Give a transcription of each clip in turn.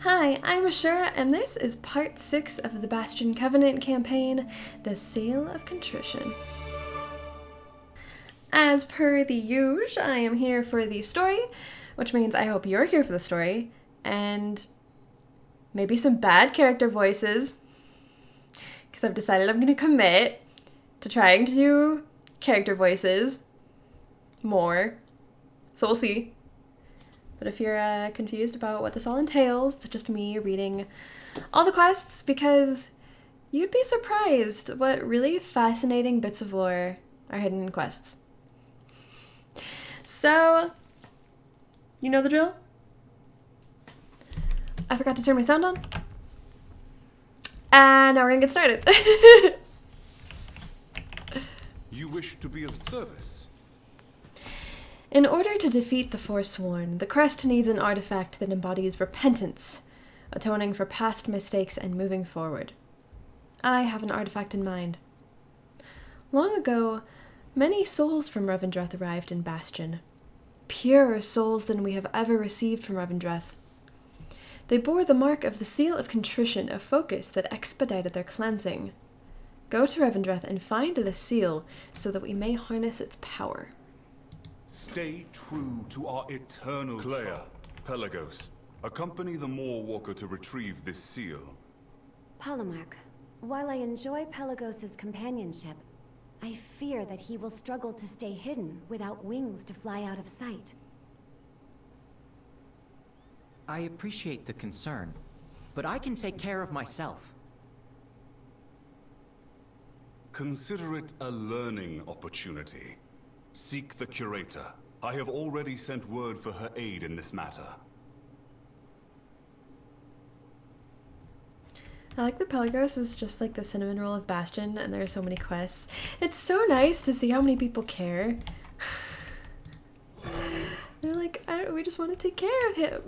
Hi, I'm Ashura, and this is part 6 of the Bastion Covenant campaign, the Seal of Contrition. As per the usual, I am here for the story, which means I hope you're here for the story, and maybe some bad character voices, because I've decided I'm going to commit to trying to do character voices more, so we'll see. But if you're confused about what this all entails, it's just me reading all the quests, because you'd be surprised what really fascinating bits of lore are hidden in quests. So, you know the drill? I forgot to turn my sound on. And now we're gonna get started. You wish to be of service? In order to defeat the Forsworn, the Crest needs an artifact that embodies repentance, atoning for past mistakes and moving forward. I have an artifact in mind. Long ago, many souls from Revendreth arrived in Bastion. Purer souls than we have ever received from Revendreth. They bore the mark of the Seal of Contrition, a focus that expedited their cleansing. Go to Revendreth and find the seal so that we may harness its power. Stay true to our eternal Clea, Pelagos, accompany the Moorwalker to retrieve this seal. Polemarch, while I enjoy Pelagos' companionship, I fear that he will struggle to stay hidden without wings to fly out of sight. I appreciate the concern, but I can take care of myself. Consider it a learning opportunity. Seek the Curator. I have already sent word for her aid in this matter. I like that Pelagos is just like the cinnamon roll of Bastion, and there are so many quests. It's so nice to see how many people care. They're like, we just want to take care of him.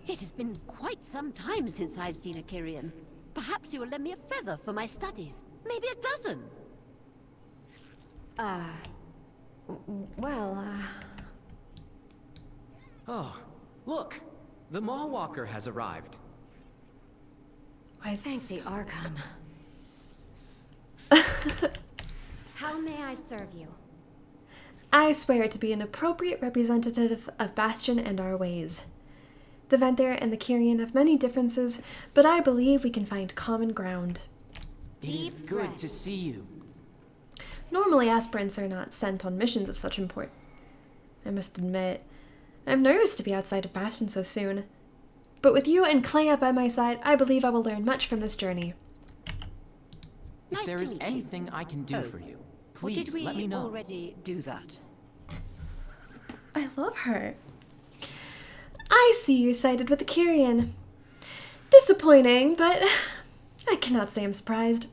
It has been quite some time since I've seen a Kyrian. Perhaps you will lend me a feather for my studies. Maybe a dozen. Oh, look! The Moorwalker has arrived. Why is Thank this the Archon. How may I serve you? I swear to be an appropriate representative of Bastion and our ways. The Venthyr and the Kyrian have many differences, but I believe we can find common ground. It is good to see you. Normally, aspirants are not sent on missions of such import. I must admit, I'm nervous to be outside of Bastion so soon. But with you and Clea by my side, I believe I will learn much from this journey. If there is anything I can do for you, please let me know. Already do that? I love her. I see you sided with the Kyrian. Disappointing, but I cannot say I'm surprised.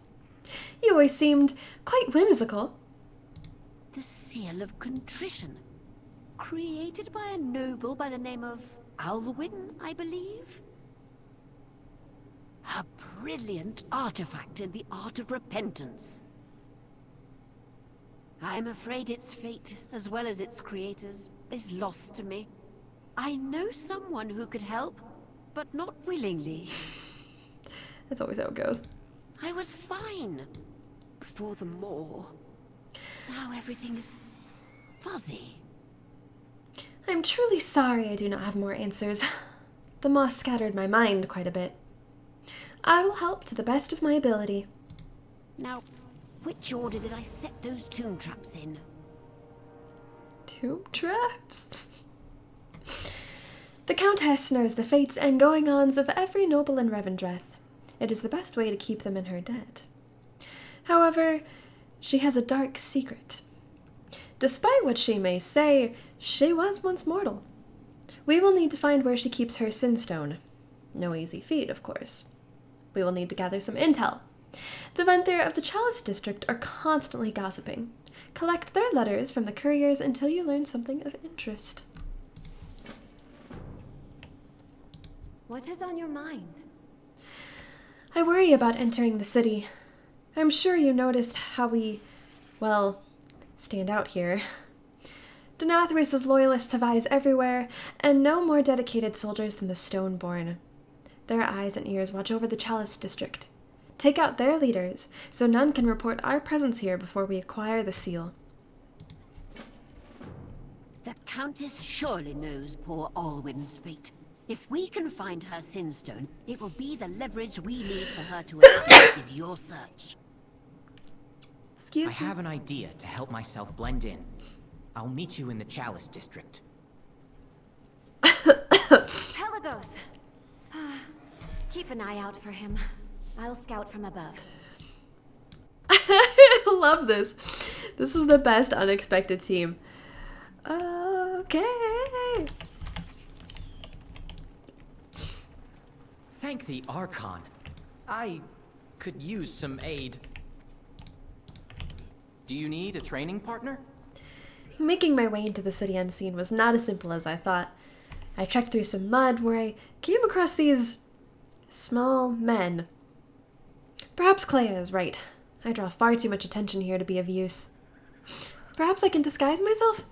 You always seemed quite whimsical. The Seal of Contrition. Created by a noble by the name of Alwyn, I believe? A brilliant artifact in the art of repentance. I'm afraid its fate, as well as its creators, is lost to me. I know someone who could help, but not willingly. That's always how it goes. I was fine before the Maw. Now everything is fuzzy. I'm truly sorry I do not have more answers. The moss scattered my mind quite a bit. I will help to the best of my ability. Now, which order did I set those tomb traps in? Tomb traps? The Countess knows the fates and going-ons of every noble in Revendreth. It is the best way to keep them in her debt. However, she has a dark secret. Despite what she may say, she was once mortal. We will need to find where she keeps her Sinstone. No easy feat, of course. We will need to gather some intel. The Venthyr of the Chalice District are constantly gossiping. Collect their letters from the couriers until you learn something of interest. What is on your mind? I worry about entering the city. I'm sure you noticed how we, well, stand out here. Denathrius' loyalists have eyes everywhere, and no more dedicated soldiers than the Stoneborn. Their eyes and ears watch over the Chalice district. Take out their leaders, so none can report our presence here before we acquire the seal. The Countess surely knows poor Alwyn's fate. If we can find her Sinstone, it will be the leverage we need for her to assist in your search. Excuse I me. have an idea to help myself blend in. I'll meet you in the Chalice district. Pelagos! Keep an eye out for him. I'll scout from above. I love this. This is the best unexpected team. Okay. Thank the Archon. I could use some aid. Do you need a training partner? Making my way into the city unseen was not as simple as I thought. I trekked through some mud where I came across these small men. Perhaps Clea is right. I draw far too much attention here to be of use. Perhaps I can disguise myself?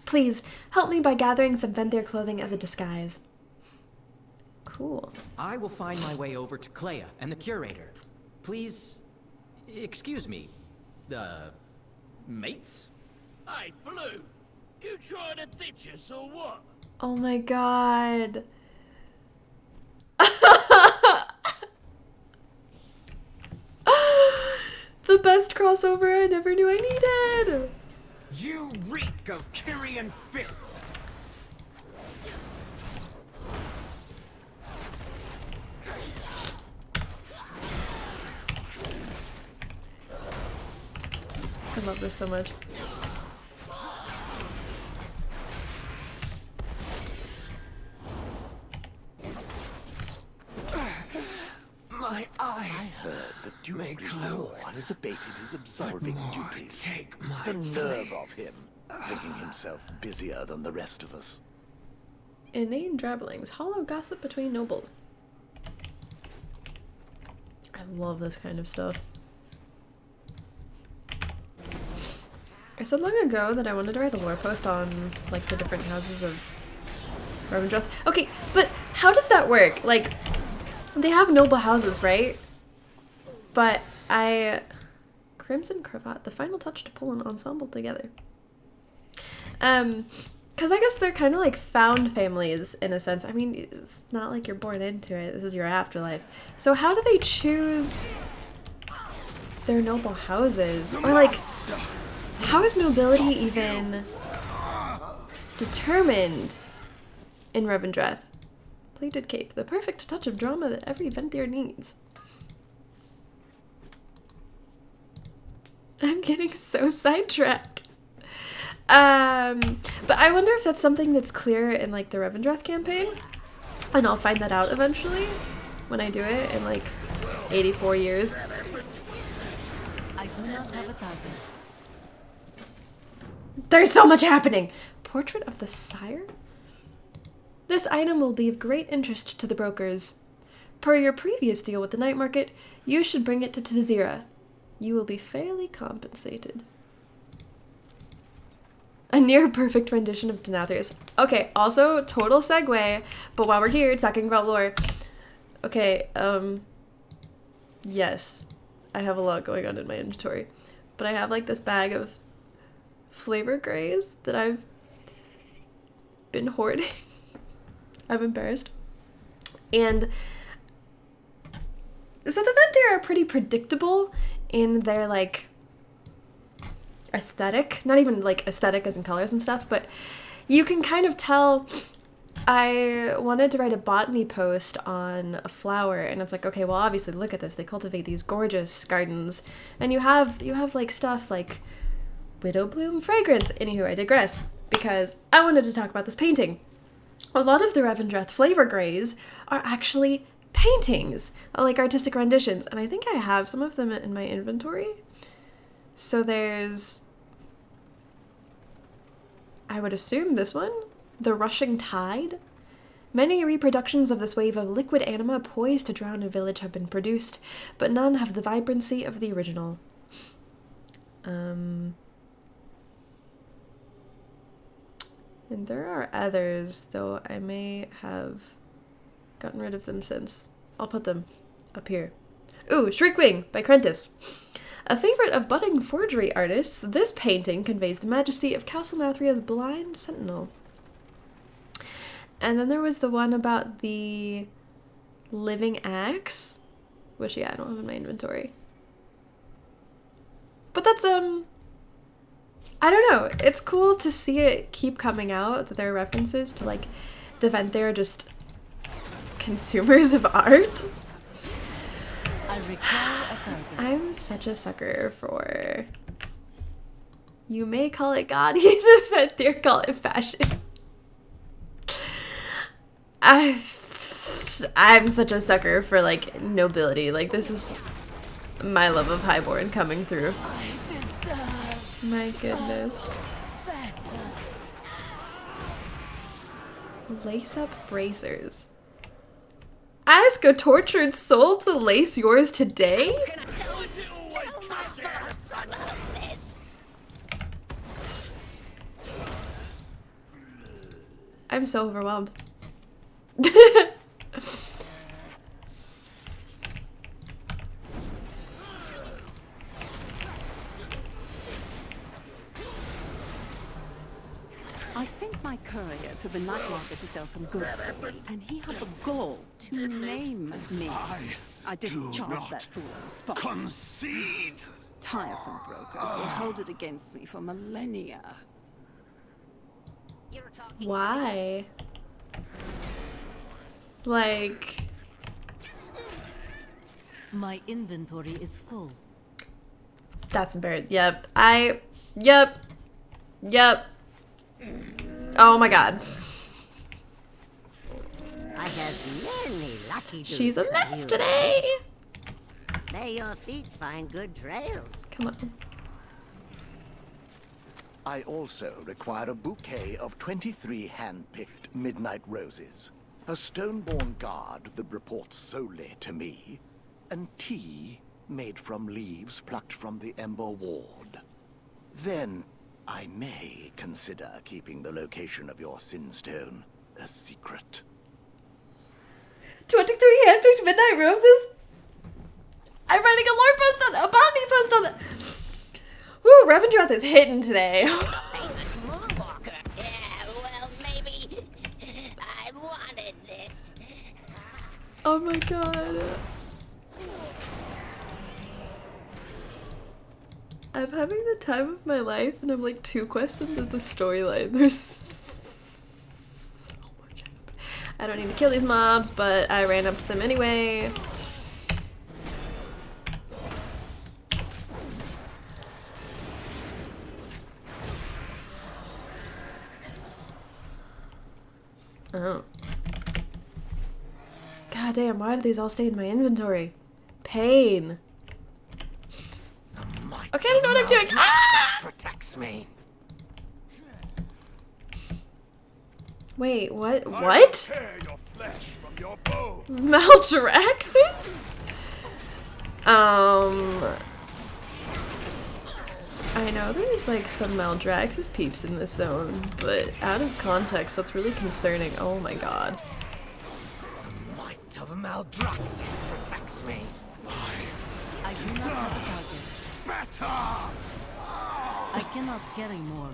Please, help me by gathering some Venthyr clothing as a disguise. Cool. I will find my way over to Clea and the Curator. Please, excuse me, mates? Hey, Blue! You trying to ditch us or what? Oh my god. The best crossover I never knew I needed. You reek of Kyrian filth! I love this so much. My eyes! I heard that Duke May Revendreth close. has abated his absolving duties. Take my The nerve of place. him, thinking himself busier than the rest of us. Inane drabblings, hollow gossip between nobles. I love this kind of stuff. I said long ago that I wanted to write a lore post on, like, the different houses of Revendreth. Okay, but how does that work? Like, they have noble houses, right? But Crimson Cravat, the final touch to pull an ensemble together. Because I guess they're kind of like found families in a sense. I mean, it's not like you're born into it. This is your afterlife. So how do they choose their noble houses? Or like, how is nobility even determined in Revendreth? Pleated cape, the perfect touch of drama that every Venthyr needs. I'm getting so sidetracked. But I wonder if that's something that's clear in like the Revendreth campaign, and I'll find that out eventually when I do it in like 84 years. I do not have a target. There's so much happening! Portrait of the Sire? This item will be of great interest to the brokers. Per your previous deal with the night market, you should bring it to Tazira. You will be fairly compensated. A near-perfect rendition of Denathrius. Okay, also, total segue, but while we're here talking about lore. Okay, yes, I have a lot going on in my inventory, but I have like this bag of flavor grays that I've been hoarding. I'm embarrassed. And so the Venthyr are pretty predictable in their like aesthetic, not even like aesthetic as in colors and stuff, but you can kind of tell. I wanted to write a botany post on a flower, and it's like, okay, well obviously look at this, they cultivate these gorgeous gardens, and you have like stuff like widow bloom fragrance. Anywho, I digress, because I wanted to talk about this painting. A lot of the Revendreth flavor grays are actually paintings, like artistic renditions, and I think I have some of them in my inventory. So there's, I would assume this one, The Rushing Tide. Many reproductions of this wave of liquid anima poised to drown a village have been produced, but none have the vibrancy of the original. And there are others, though I may have gotten rid of them since. I'll put them up here. Ooh, Shriekwing by Crentis. A favorite of budding forgery artists, this painting conveys the majesty of Castle Nathria's blind sentinel. And then there was the one about the living axe, which, yeah, I don't have in my inventory. But that's, I don't know. It's cool to see it keep coming out, that there are references to, like, the Venthyr just consumers of art. I'm such a sucker for... You may call it gaudy, the Venthyr call it fashion. I'm such a sucker for, like, nobility. Like, this is my love of Highborn coming through. My goodness. Lace up bracers. Ask a tortured soul to lace yours today? I'm so overwhelmed. I sent my courier to the night market to sell some goods for me, and he had the gall to name me. I discharged that fool on the spot. Concede! Tiresome brokers will hold it against me for millennia. Why? Like... My inventory is full. That's embarrassing. Yep. Yep. Oh my god. I have many lucky She's a mess today! May your feet find good trails. Come on. I also require a bouquet of 23 hand-picked midnight roses, a stone-born guard that reports solely to me, and tea made from leaves plucked from the Ember Ward. Then I may consider keeping the location of your Sinstone a secret. 23 hand-picked midnight roses? I'm writing a lore post on that, a bounty post on that. Woo, Revendreth is hitting today. Famous moonwalker. Yeah, well, maybe I wanted this. Oh my god. I'm having the time of my life, and I'm like 2 quests into the storyline. There's so much happening. I don't need to kill these mobs, but I ran up to them anyway. Oh. God damn, why do these all stay in my inventory? Pain. Okay, I don't know what I'm doing. Ah! Protects me. Wait, what? What? Tear your flesh from your bone. Maldraxxus? I know there's like some Maldraxxus peeps in this zone, but out of context, that's really concerning. Oh my god. The might of Maldraxxus protects me. I do not have a target. Better! I cannot carry more.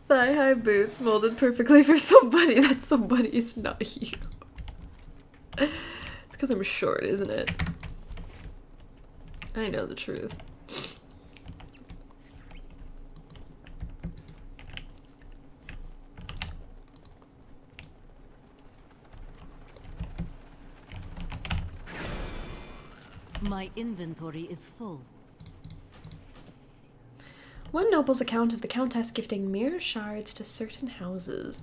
Thigh-high boots molded perfectly for somebody. That somebody's not you. It's because I'm short, isn't it? I know the truth. My inventory is full. One noble's account of the Countess gifting mirror shards to certain houses.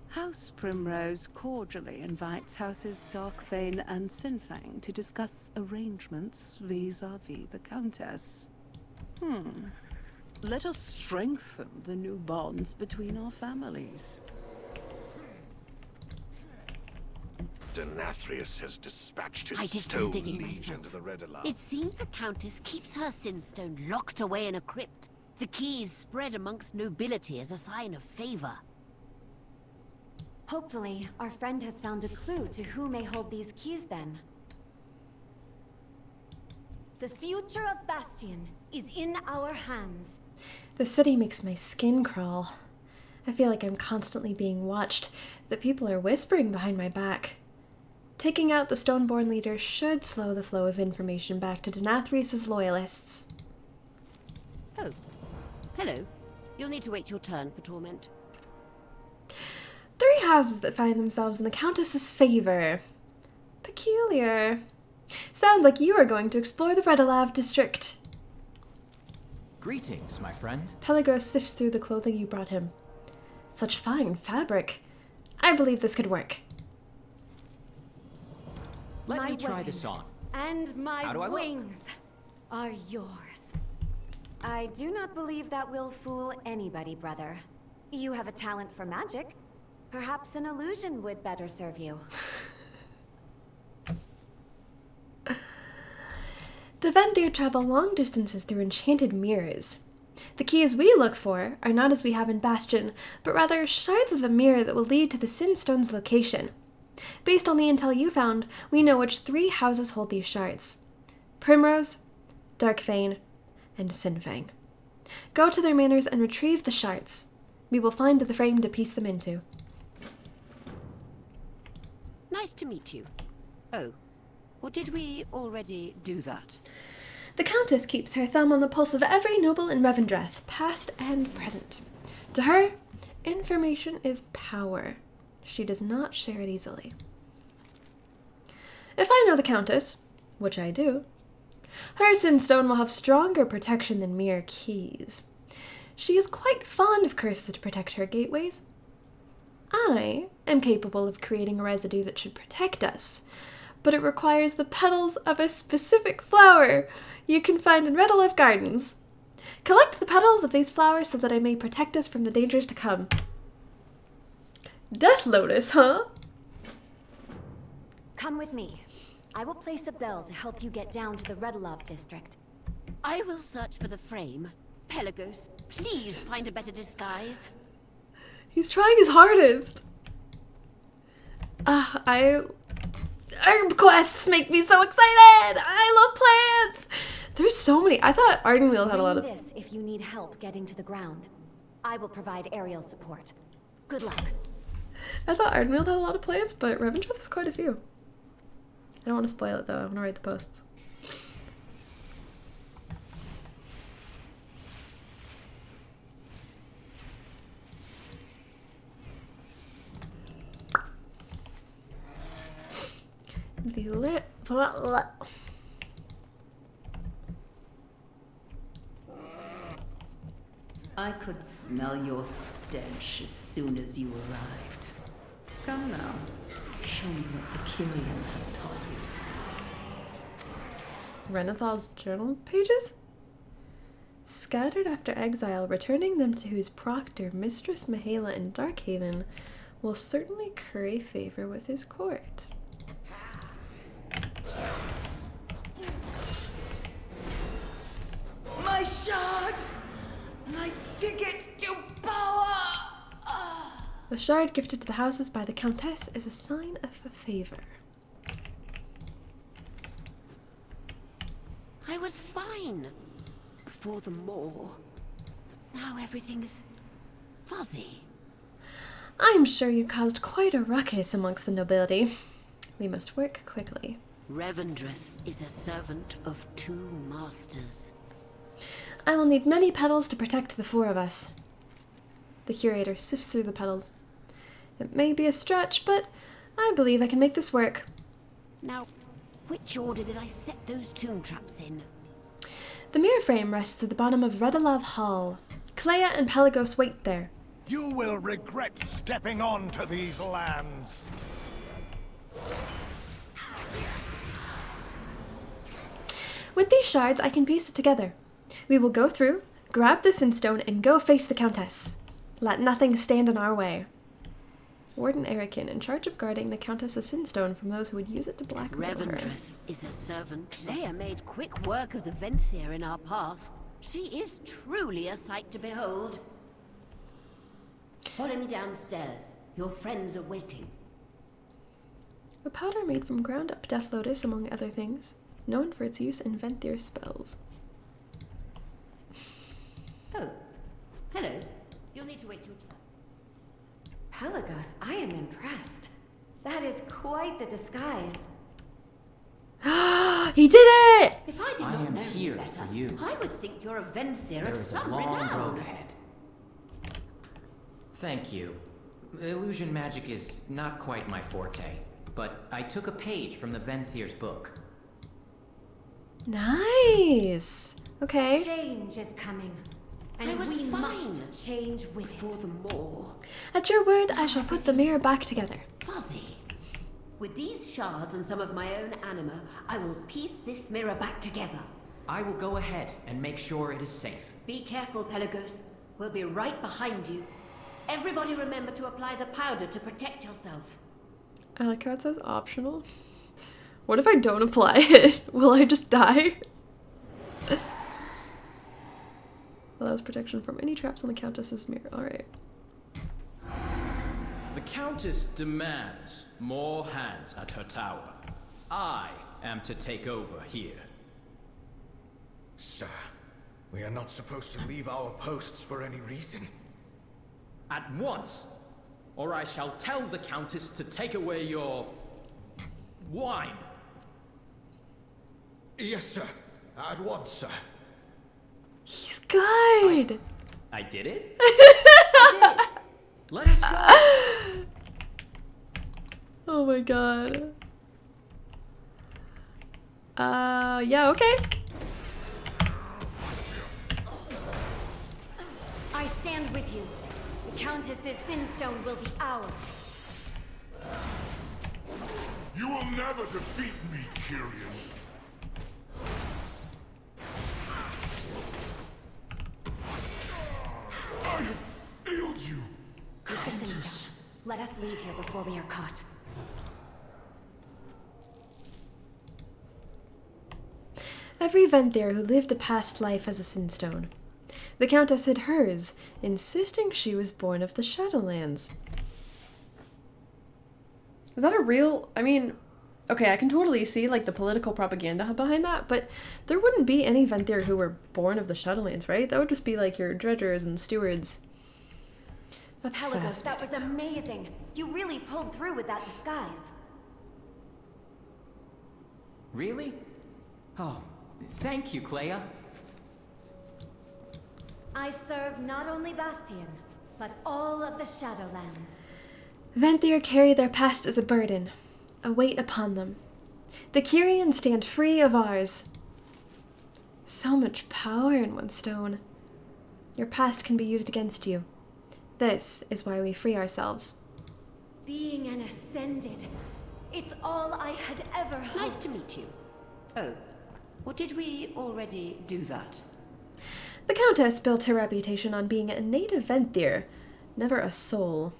House Primrose cordially invites Houses Darkbane and Sinfang to discuss arrangements vis-a-vis the Countess. Let us strengthen the new bonds between our families. Denathrius has dispatched I his did some stone digging legion myself. to the Redolab. It seems the Countess keeps her Sinstone locked away in a crypt. The keys spread amongst nobility as a sign of favor. Hopefully, our friend has found a clue to who may hold these keys then. The future of Bastion is in our hands. The city makes my skin crawl. I feel like I'm constantly being watched, that people are whispering behind my back. Taking out the Stoneborn leader should slow the flow of information back to Denathrius' loyalists. Oh. Hello. You'll need to wait your turn for torment. 3 houses that find themselves in the Countess's favor. Peculiar. Sounds like you are going to explore the Redolav district. Greetings, my friend. Pelagos sifts through the clothing you brought him. Such fine fabric. I believe this could work. Let My me try weapon this on. And my How do I look? wings are yours. I do not believe that will fool anybody, brother. You have a talent for magic. Perhaps an illusion would better serve you. The Venthyr travel long distances through enchanted mirrors. The keys we look for are not as we have in Bastion, but rather shards of a mirror that will lead to the Sinstone's location. Based on the intel you found, we know which 3 houses hold these shards. Primrose, Darkfane, and Sinfang. Go to their manors and retrieve the shards. We will find the frame to piece them into. Nice to meet you. Oh. Or did we already do that? The Countess keeps her thumb on the pulse of every noble in Revendreth, past and present. To her, information is power. She does not share it easily. If I know the Countess, which I do, her Sinstone will have stronger protection than mere keys. She is quite fond of curses to protect her gateways. I am capable of creating a residue that should protect us, but it requires the petals of a specific flower you can find in Redolab Gardens. Collect the petals of these flowers so that I may protect us from the dangers to come. Death Lotus, huh? Come with me. I will place a bell to help you get down to the Redolab district. I will search for the frame. Pelagos, please find a better disguise. He's trying his hardest. Herb quests make me so excited! I love plants! There's so many. I thought Ardenweald had a lot of... Bring this if you need help getting to the ground. I will provide aerial support. Good luck. I thought Ardenweald had a lot of plants, but Revendreth has quite a few. I don't want to spoil it though. I want to write the posts. I could smell your stench as soon as you arrived. Come now, show me what the Kyrian have taught you. Renathal's journal pages? Scattered after exile, returning them to whose proctor, Mistress Mihaela in Darkhaven, will certainly curry favor with his court. My shard! My ticket to power! The shard gifted to the houses by the Countess is a sign of a favor. I was fine before the maw. Now everything's fuzzy. I'm sure you caused quite a ruckus amongst the nobility. We must work quickly. Revendreth is a servant of 2 masters. I will need many petals to protect the 4 of us. The curator sifts through the petals. It may be a stretch, but I believe I can make this work. Now, which order did I set those tomb traps in? The mirror frame rests at the bottom of Redolab Hall. Clea and Pelagos wait there. You will regret stepping onto these lands. With these shards, I can piece it together. We will go through, grab the Sinstone, and go face the Countess. Let nothing stand in our way. Warden Erikin, in charge of guarding the Countess's Sinstone from those who would use it to blackmail her. Revendreth is a servant. Leia made quick work of the Venthyr in our path. She is truly a sight to behold. Follow me downstairs. Your friends are waiting. A powder made from ground up Death Lotus, among other things, known for its use in Venthyr spells. Oh, hello. You'll need to wait your turn. Pelagos, I am impressed. That is quite the disguise. He did it! If I did I not am know here better, for you. I would think you're a Venthyr There of is a some long renown. road ahead. Thank you. Illusion magic is not quite my forte, but I took a page from the Venthyr's book. Nice! Okay. Change is coming. And I was we fine must change with for it. the more. At your word, I shall put the mirror back together. Fuzzy. With these shards and some of my own anima, I will piece this mirror back together. I will go ahead and make sure it is safe. Be careful, Pelagos. We'll be right behind you. Everybody remember to apply the powder to protect yourself. I like how it says optional. What if I don't apply it? Will I just die? Allows protection from any traps on the Countess's mirror. Alright. The Countess demands more hands at her tower. I am to take over here. Sir, we are not supposed to leave our posts for any reason. At once, or I shall tell the Countess to take away your wine. Yes, sir. At once, sir. He's good! I did it? I did it. Let us go. Oh my god. Yeah, okay. I stand with you. The Countess's Sinstone will be ours. You will never defeat me, Kyrian. I have failed you. Take the Sinstone. Let us leave here before we are caught. Every Venthyr who lived a past life has a Sinstone. The Countess hid hers, insisting she was born of the Shadowlands. Is that a real... I mean, okay, I can totally see, like, the political propaganda behind that, but there wouldn't be any Venthyr who were born of the Shadowlands, right? That would just be, like, your dredgers and stewards. That's Pelagos, fascinating. that was amazing. You really pulled through with that disguise. Really? Oh, thank you, Clea. I serve not only Bastion, but all of the Shadowlands. Venthyr carry their past as a burden, a weight upon them. The Kyrian stand free of ours. So much power in one stone. Your past can be used against you. This is why we free ourselves. Being an Ascended, it's all I had ever hoped. Nice to meet you. Oh, or did we already do that? The Countess built her reputation on being a native Venthyr, never a soul.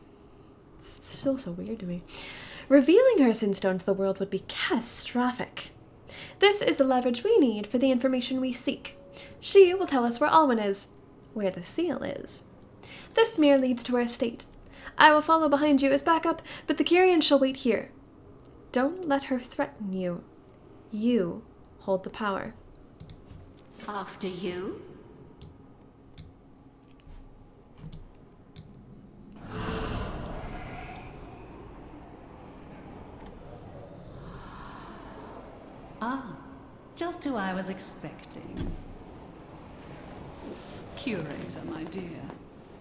It's still so weird to me. Revealing her Sinstone to the world would be catastrophic. This is the leverage we need for the information we seek. She will tell us where Alwyn is, where the seal is. This mirror leads to our estate. I will follow behind you as backup, but the Kyrian shall wait here. Don't let her threaten you. You hold the power. After you? Ah, just who I was expecting. Curator, my dear.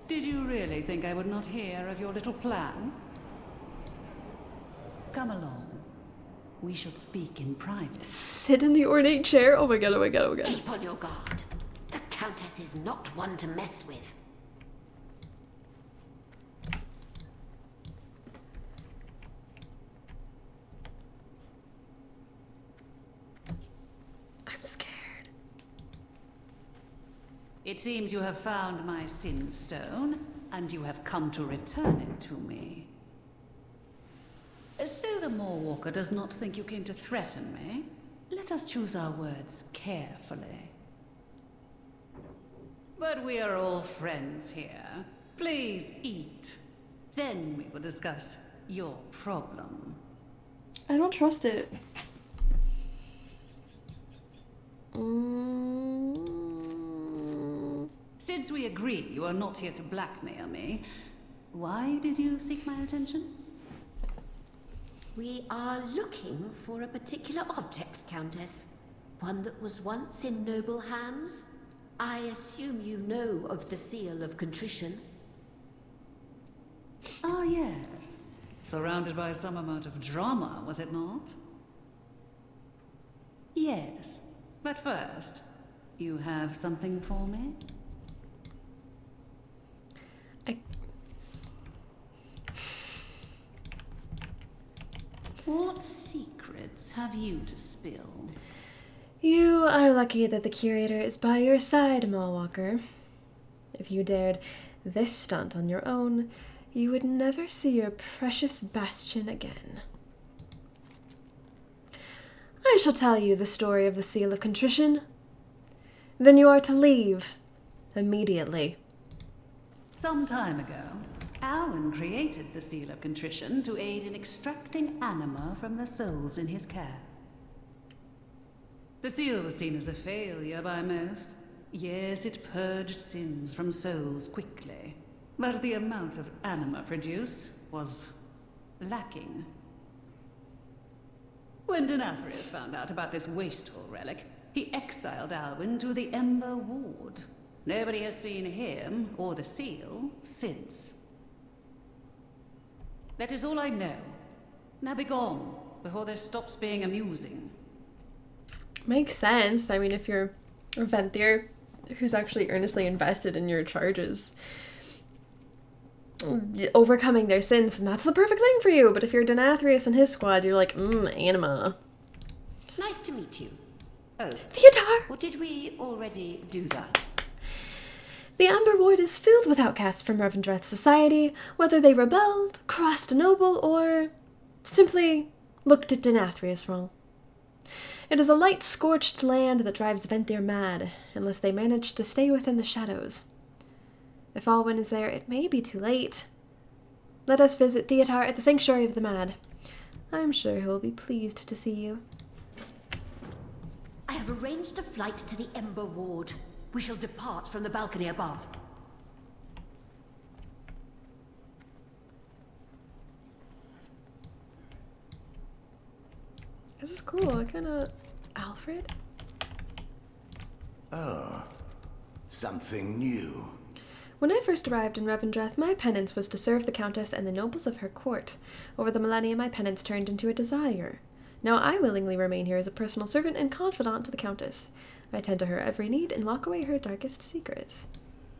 Did you really think I would not hear of your little plan? Come along. We should speak in private. Sit in the ornate chair? Oh my god, oh my god, oh my god. Keep on your guard. The Countess is not one to mess with. I'm scared. It seems you have found my sin stone, and you have come to return it to me. So the Moorwalker does not think you came to threaten me? Let us choose our words carefully. But we are all friends here. Please eat. Then we will discuss your problem. I don't trust it. Since we agree you are not here to blackmail me, why did you seek my attention? We are looking for a particular object, Countess. One that was once in noble hands. I assume you know of the Seal of Contrition. Ah, yes. Surrounded by some amount of drama, was it not? Yes. But first, you have something for me? What secrets have you to spill? You are lucky that the curator is by your side, Mallwalker. If you dared this stunt on your own, you would never see your precious Bastion again. I shall tell you the story of the Seal of Contrition. Then you are to leave. Immediately. Some time ago, Alwyn created the Seal of Contrition to aid in extracting anima from the souls in his care. The seal was seen as a failure by most. Yes, it purged sins from souls quickly, but the amount of anima produced was lacking. When Denathrius found out about this wasteful relic, he exiled Alwyn to the Ember Ward. Nobody has seen him, or the seal, since. That is all I know. Now be gone, before this stops being amusing. Makes sense. I mean, if you're a Venthyr who's actually earnestly invested in your charges, overcoming their sins, then that's the perfect thing for you. But if you're Denathrius and his squad, you're like, anima. Nice to meet you. Oh. Theodar! Or did we already do that? The Amber Ward is filled with outcasts from Revendreth society, whether they rebelled, crossed a noble, or simply looked at Denathrius wrong. It is a light-scorched land that drives Venthyr mad, unless they manage to stay within the shadows. If Alwyn is there, it may be too late. Let us visit Theodar at the Sanctuary of the Mad. I am sure he will be pleased to see you. I have arranged a flight to the Ember Ward. We shall depart from the balcony above. This is cool. Alfred? Oh, something new. When I first arrived in Revendreth, my penance was to serve the Countess and the nobles of her court. Over the millennia, my penance turned into a desire. Now I willingly remain here as a personal servant and confidant to the Countess. I tend to her every need and lock away her darkest secrets.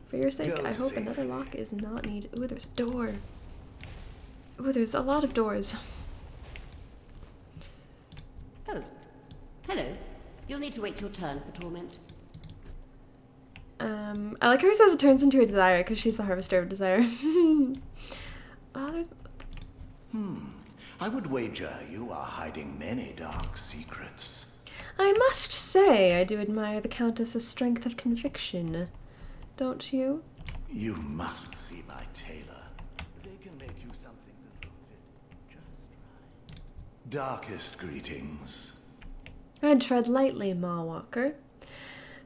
For your sake, I hope another lock is not needed. Ooh, there's a door. Ooh, there's a lot of doors. Oh, hello. You'll need to wait your turn for torment. I like how he says it turns into a desire because she's the harvester of desire. I would wager you are hiding many dark secrets. I must say I do admire the Countess's strength of conviction. Don't you? You must see my tailor. They can make you something that will fit just right. Darkest greetings. I'd tread lightly, Mallwalker.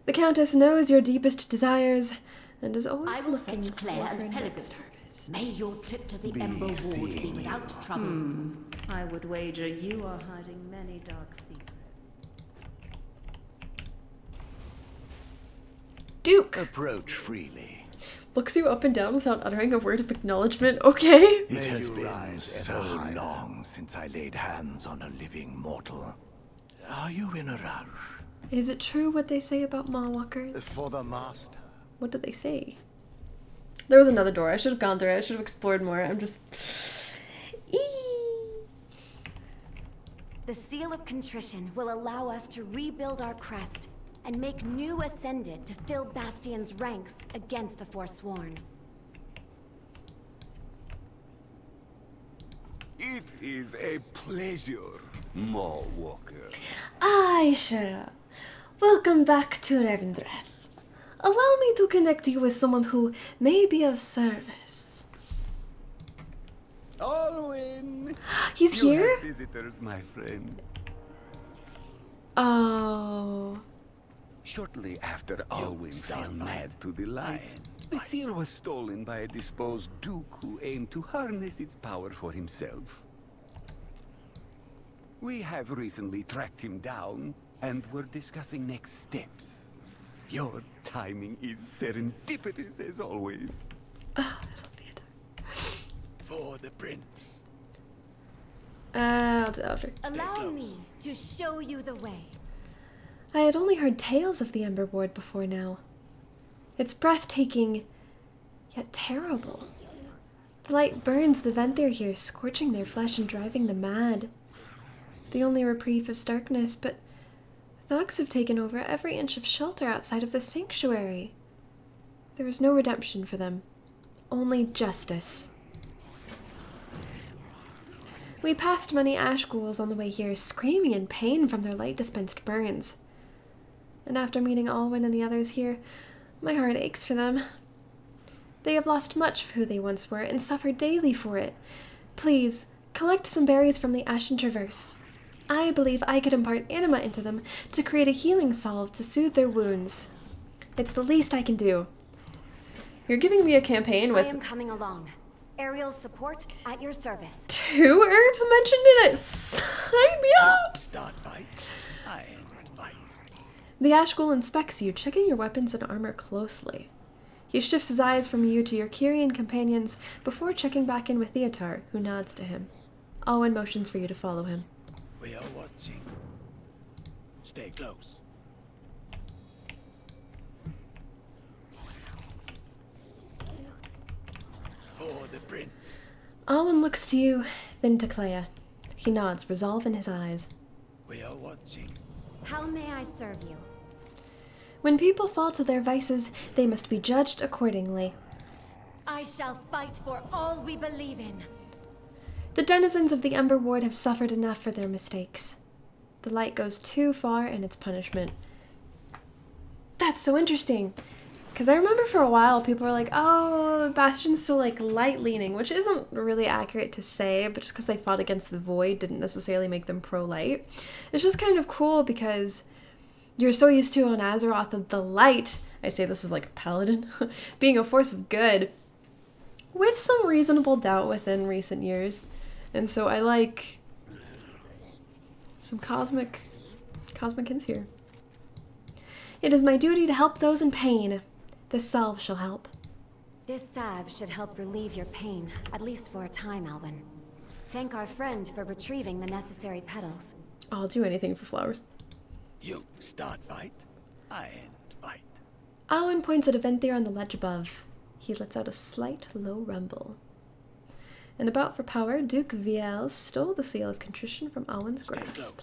The Countess knows your deepest desires and is always I will looking fetch for Claire her and next Peregrine. harvest. May your trip to the Ember Ward be without trouble. I would wager you are hiding many dark secrets. Duke! Approach freely. Looks you up and down without uttering a word of acknowledgement. Okay. It has been so long since I laid hands on a living mortal. Are you in a rush? Is it true what they say about Mallwalkers? For the master. What did they say? There was another door. I should have gone through it. I should have explored more. I'm just... The Seal of Contrition will allow us to rebuild our crest and make new Ascended to fill Bastion's ranks against the Forsworn. It is a pleasure, Maw Walker. Aisha, welcome back to Revendreth. Allow me to connect you with someone who may be of service. Alwyn! He's you here? have visitors, my friend. Oh. Shortly after Alwyn fell mad to the light, the seal was stolen by a disposed duke who aimed to harness its power for himself. We have recently tracked him down, and we're discussing next steps. Your timing is serendipitous as always. Oh, I love theater. For the prince. I'll do that after. Allow me to show you the way. I had only heard tales of the Ember Ward before now. It's breathtaking, yet terrible. The light burns the Venthyr here, scorching their flesh and driving them mad. The only reprieve is darkness, but thugs have taken over every inch of shelter outside of the sanctuary. There is no redemption for them, only justice. We passed many ash ghouls on the way here, screaming in pain from their light-dispensed burns. And after meeting Alwyn and the others here, my heart aches for them. They have lost much of who they once were and suffer daily for it. Please, collect some berries from the Ashen Traverse. I believe I could impart anima into them to create a healing salve to soothe their wounds. It's the least I can do. You're giving me a campaign with... I am coming along. Aerial support at your service. 2 herbs mentioned in it! Sign me up! Start fight. I fight. The Ash Ghoul inspects you, checking your weapons and armor closely. He shifts his eyes from you to your Kyrian companions before checking back in with Theotar, who nods to him. Alwyn motions for you to follow him. We are watching. Stay close. For the prince. Alwyn looks to you, then to Clea. He nods, resolve in his eyes. We are watching. How may I serve you? When people fall to their vices, they must be judged accordingly. I shall fight for all we believe in. The denizens of the Ember Ward have suffered enough for their mistakes. The light goes too far in its punishment. That's so interesting. Because I remember for a while people were like, oh, Bastion's so like light-leaning, which isn't really accurate to say, but just because they fought against the Void didn't necessarily make them pro-light. It's just kind of cool because you're so used to on Azeroth of the light, I say this is like a paladin, being a force of good, with some reasonable doubt within recent years. And so I like some cosmic hints here. It is my duty to help those in pain. This salve shall help. This salve should help relieve your pain, at least for a time, Alwyn. Thank our friend for retrieving the necessary petals. I'll do anything for flowers. You start fight. I end fight. Alwyn points at a Venthyr on the ledge above. He lets out a slight, low rumble. And about for power, Duke Viel stole the Seal of Contrition from Alwyn's grasp.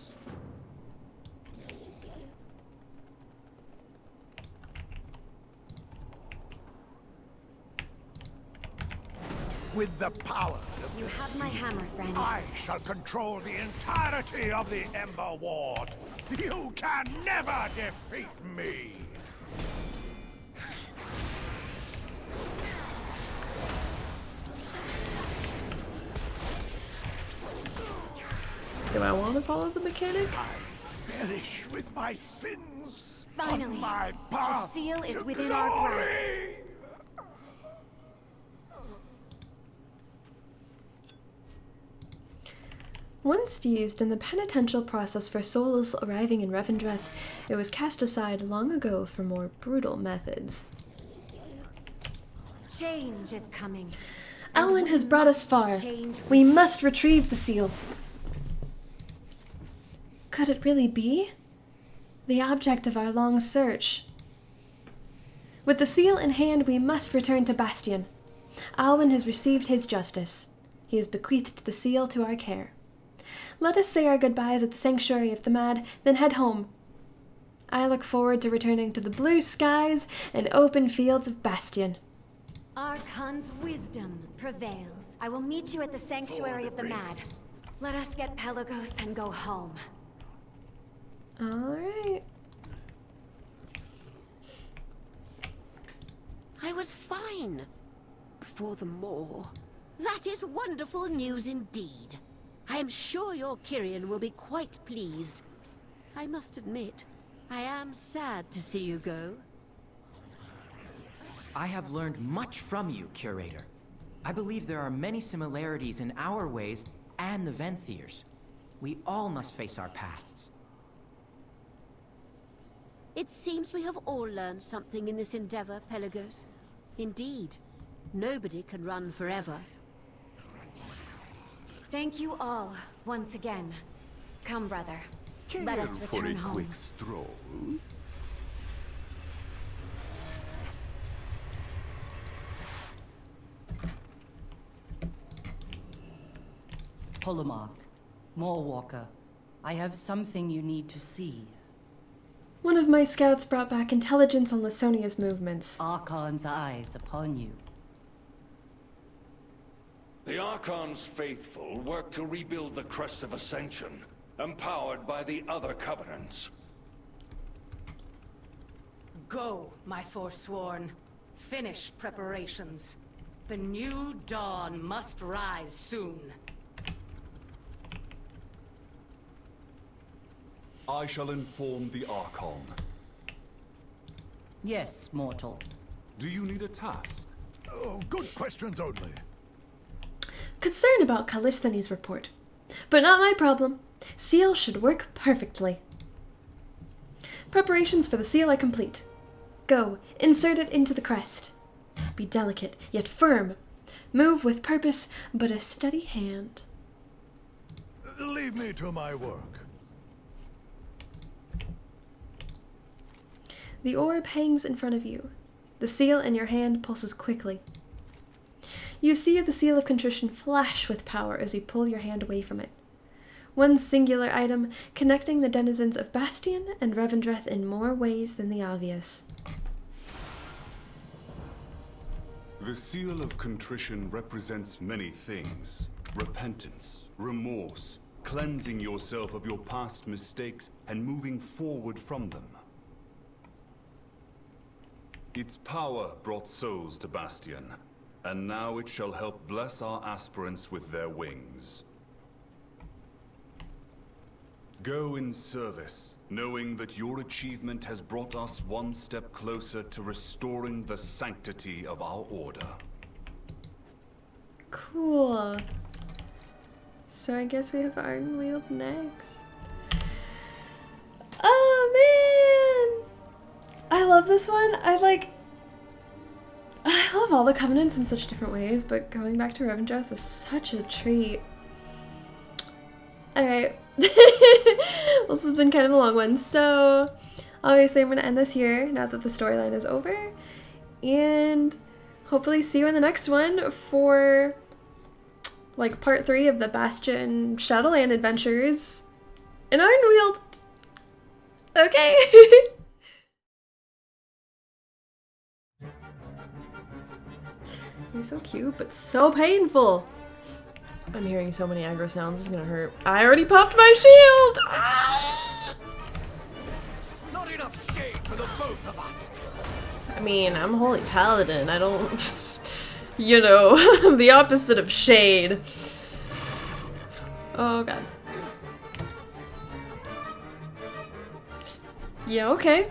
With the power of You have my hammer, friend. I shall control the entirety of the Ember Ward. You can never defeat me. Do I want to follow the mechanic? I perish with my sins. Finally, on my the path seal is to within our grasp. glory. Once used in the penitential process for souls arriving in Revendreth, it was cast aside long ago for more brutal methods. Change is coming. Alwyn has brought us far. Change. We must retrieve the seal. Could it really be? The object of our long search. With the seal in hand, we must return to Bastion. Alwyn has received his justice. He has bequeathed the seal to our care. Let us say our goodbyes at the Sanctuary of the Mad, then head home. I look forward to returning to the blue skies and open fields of Bastion. Archon's wisdom prevails. I will meet you at the Sanctuary of the Mad. Let us get Pelagos and go home. Alright. I was fine before the maw. That is wonderful news indeed. I am sure your Kyrian will be quite pleased. I must admit, I am sad to see you go. I have learned much from you, Curator. I believe there are many similarities in our ways and the Venthyrs. We all must face our pasts. It seems we have all learned something in this endeavor, Pelagos. Indeed, nobody can run forever. Thank you all, once again. Come, brother. Care Let us for return a home. quick stroll? Polemarch, Mawwalker, I have something you need to see. One of my scouts brought back intelligence on Lasonia's movements. Archon's eyes upon you. The Archon's faithful work to rebuild the Crest of Ascension, empowered by the other Covenants. Go, my forsworn. Finish preparations. The new dawn must rise soon. I shall inform the Archon. Yes, mortal. Do you need a task? Oh, good questions only. Concern about Callisthenes' report. But not my problem. Seal should work perfectly. Preparations for the seal are complete. Go, insert it into the crest. Be delicate, yet firm. Move with purpose, but a steady hand. Leave me to my work. The orb hangs in front of you. The seal in your hand pulses quickly. You see the Seal of Contrition flash with power as you pull your hand away from it. One singular item connecting the denizens of Bastion and Revendreth in more ways than the obvious. The Seal of Contrition represents many things. Repentance, remorse, cleansing yourself of your past mistakes and moving forward from them. Its power brought souls to Bastion, and now it shall help bless our aspirants with their wings. Go in service, knowing that your achievement has brought us one step closer to restoring the sanctity of our order. Cool. So I guess we have Ardenweald next. Oh man! I love this one. I love all the Covenants in such different ways, but going back to Revendreth was such a treat. Alright. This has been kind of a long one, so obviously I'm going to end this here now that the storyline is over. And hopefully see you in the next one for like part 3 of the Bastion Shadowland adventures in Ardenweald. Okay. You're so cute, but so painful. I'm hearing so many aggro sounds, it's gonna hurt. I already popped my shield! Ah! Not enough shade for the both of us. I mean, I'm Holy Paladin. I don't... you know, I'm the opposite of shade. Oh god. Yeah, okay.